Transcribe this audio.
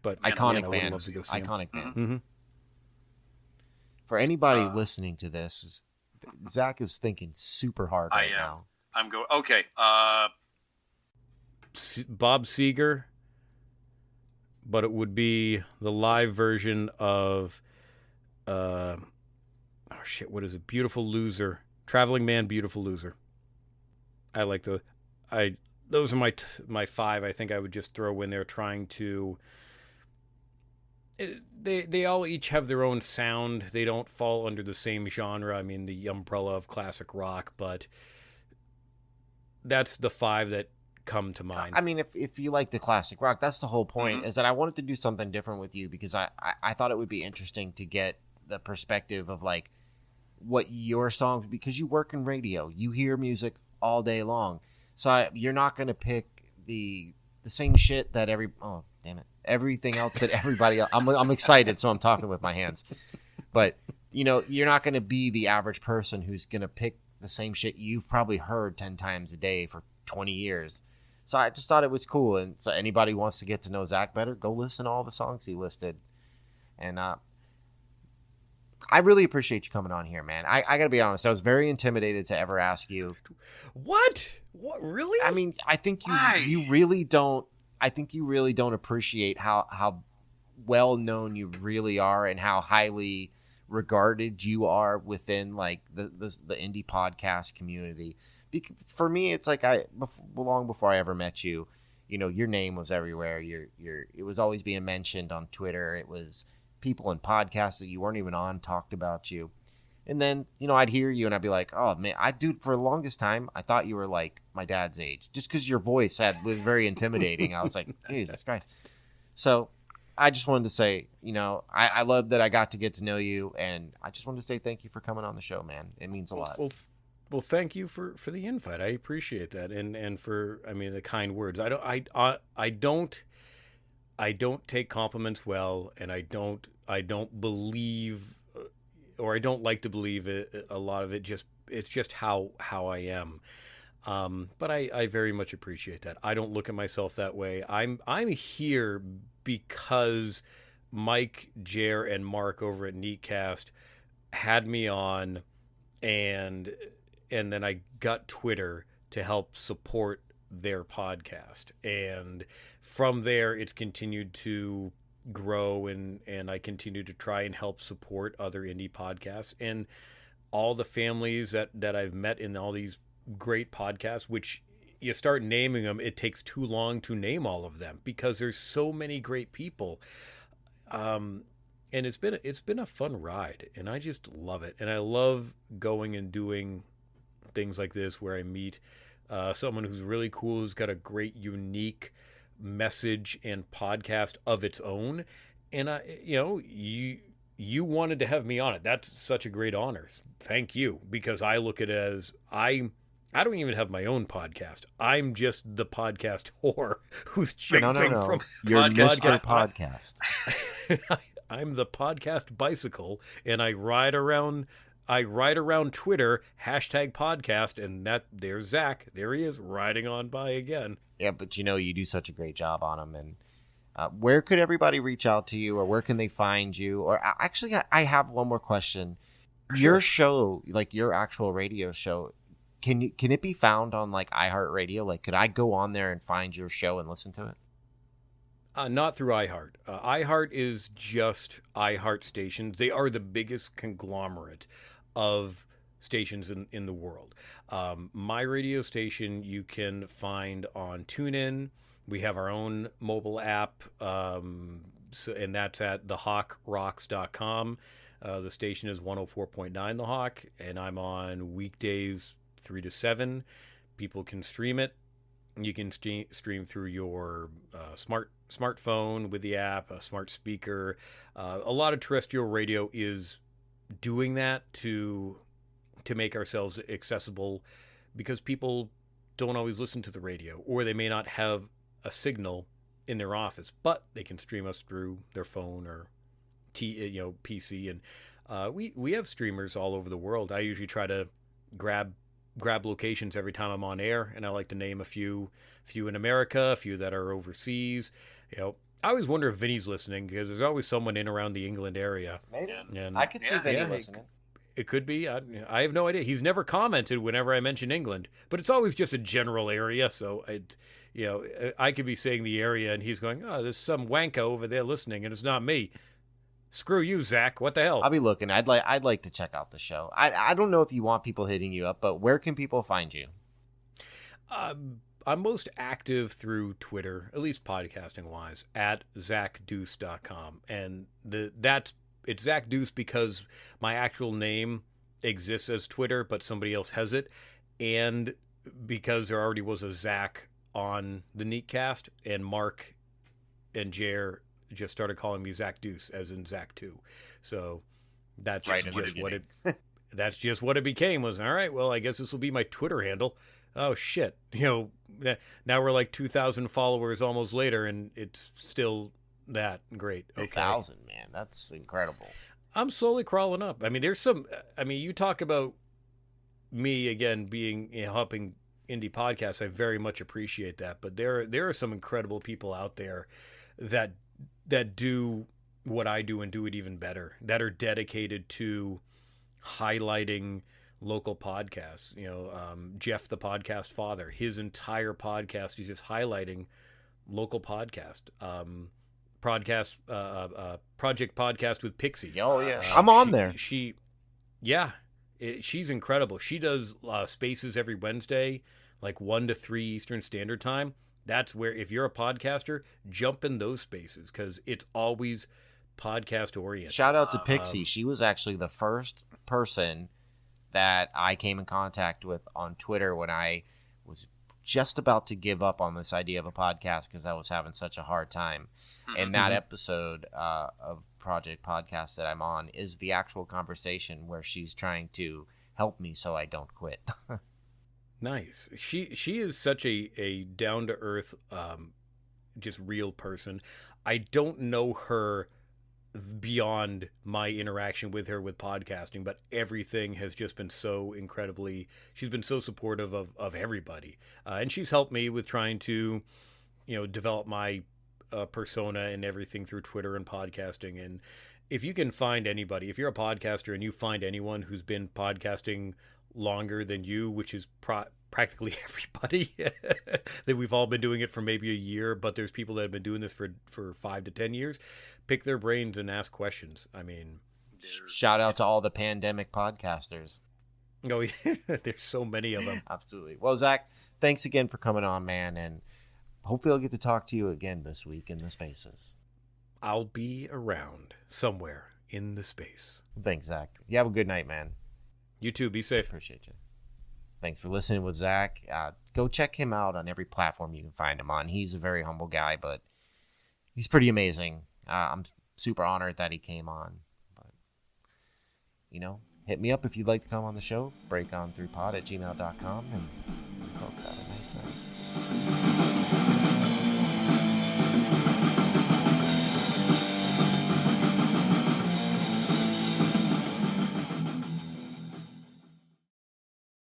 but iconic I would band. love to go see Iconic band. Mm-hmm. For anybody listening to this, Zach is thinking super hard right now. I'm going. Okay. Bob Seger, but it would be the live version of what is it? Beautiful Loser, Traveling Man, Beautiful Loser. I like those are my five. I think I would just throw in there, trying to. They all each have their own sound. They don't fall under the same genre. I mean, the umbrella of classic rock, but that's the five that come to mind. I mean, if you like the classic rock, that's the whole point, is that I wanted to do something different with you, because I thought it would be interesting to get the perspective of like what your songs, because you work in radio, you hear music all day long. So you're not going to pick the same shit that everything else that everybody else. I'm excited, so I'm talking with my hands. But, you're not going to be the average person who's going to pick the same shit you've probably heard 10 times a day for 20 years. So I just thought it was cool. And so anybody who wants to get to know Zach better, go listen to all the songs he listed. And I really appreciate you coming on here, man. I got to be honest. I was very intimidated to ever ask you. What? Really? I mean, I think you really don't. I think you really don't appreciate how well known you really are, and how highly regarded you are within like the indie podcast community. For me, it's like long before I ever met you, your name was everywhere. It was always being mentioned on Twitter. It was people in podcasts that you weren't even on talked about you. And then, I'd hear you and I'd be like, oh man, for the longest time, I thought you were like my dad's age, just because your voice was very intimidating. I was like, Jesus Christ. So I just wanted to say, I love that I got to know you, and I just wanted to say thank you for coming on the show, man. It means a lot. Well, thank you for the invite. I appreciate that, and for the kind words. I don't take compliments well, and I don't believe, or I don't like to believe it. A lot of it it's just how I am. But I very much appreciate that. I don't look at myself that way. I'm here because Mike, Jer, and Mark over at Neatcast had me on, and then I got Twitter to help support their podcast. And from there, it's continued to grow, and I continue to try and help support other indie podcasts and all the families that I've met in all these great podcasts, which you start naming them, it takes too long to name all of them because there's so many great people. And it's been a fun ride, and I just love it. And I love going and doing things like this where I meet someone who's really cool, who's got a great, unique message and podcast of its own. And you wanted to have me on it. That's such a great honor. Thank you, because I look at it as I don't even have my own podcast. I'm just the podcast whore who's jumping from You're Mr. Podcast. I'm the podcast bicycle, and I ride around Twitter, #podcast, and there's Zach. There he is, riding on by again. Yeah, but you do such a great job on them. And where could everybody reach out to you, or where can they find you? Or actually, I have one more question. Sure. Your show, like your actual radio show, can it be found on like iHeartRadio? Like, could I go on there and find your show and listen to it? Not through iHeart. iHeart is just iHeart stations. They are the biggest conglomerate of stations in the world. My radio station you can find on TuneIn. We have our own mobile app, and that's at thehawkrocks.com. The station is 104.9 The Hawk, and I'm on weekdays 3 to 7. People can stream it. You can stream through your smartphone with the app, a smart speaker. A lot of terrestrial radio is doing that to make ourselves accessible, because people don't always listen to the radio, or they may not have a signal in their office, but they can stream us through their phone or PC. And we have streamers all over the world. I usually try to grab locations every time I'm on air, and I like to name a few in America, a few that are overseas. I always wonder if Vinny's listening because there's always someone in around the England area. Maybe. And I could see Vinny yeah, listening. it could be. I have no idea. He's never commented whenever I mention England, but it's always just a general area. So I could be saying the area, and he's going, "Oh, there's some wanker over there listening, and it's not me." Screw you, Zach. What the hell? I'll be looking. I'd like to check out the show. I don't know if you want people hitting you up, but where can people find you? I'm most active through Twitter, at least podcasting wise, at ZackDeuce.com. And it's Zack Deuce because my actual name exists as Twitter, but somebody else has it. And because there already was a Zach on the Neatcast, and Mark and Jer just started calling me Zack Deuce, as in Zach 2. So that's that's just what it became. Was all right. Well, I guess this will be my Twitter handle. Oh shit! Now we're like 2,000 followers almost later, and it's still that great. Okay, 1,000, man, that's incredible. I'm slowly crawling up. I mean, there's some. I mean, you talk about me again being helping indie podcasts. I very much appreciate that. But there are some incredible people out there that do what I do and do it even better. That are dedicated to highlighting local podcasts. Jeff the podcast father, his entire podcast, he's just highlighting local podcast. Project Podcast with Pixie. Oh yeah, I'm on there. She's incredible. She does spaces every Wednesday, like 1 to 3 Eastern Standard Time. That's where, if you're a podcaster, jump in those spaces because it's always podcast oriented. Shout out to Pixie. She was actually the first person that I came in contact with on Twitter when I was just about to give up on this idea of a podcast because I was having such a hard time. And that episode of Project Podcast that I'm on is the actual conversation where she's trying to help me so I don't quit. Nice. She is such a down to earth, just real person. I don't know her beyond my interaction with her with podcasting, but everything has just been so incredibly, she's been so supportive of everybody, and she's helped me with trying to develop my persona and everything through Twitter and podcasting. And if you can find anybody, if you're a podcaster and you find anyone who's been podcasting longer than you, which is practically everybody, that we've all been doing it for maybe a year, but there's people that have been doing this for 5 to 10 years, pick their brains and ask questions. I mean, shout out to all the pandemic podcasters. Oh yeah, there's so many of them. Absolutely. Well, Zach, thanks again for coming on, man, and hopefully I'll get to talk to you again this week in the spaces. I'll be around somewhere in the space. Thanks, Zach. You have a good night, man. You too. Be safe. Appreciate you. Thanks for listening with Zach. Go check him out on every platform you can find him on. He's a very humble guy, but he's pretty amazing. I'm super honored that he came on. But, hit me up if you'd like to come on the show. breakonthroughpod@gmail.com. And folks, have a nice night.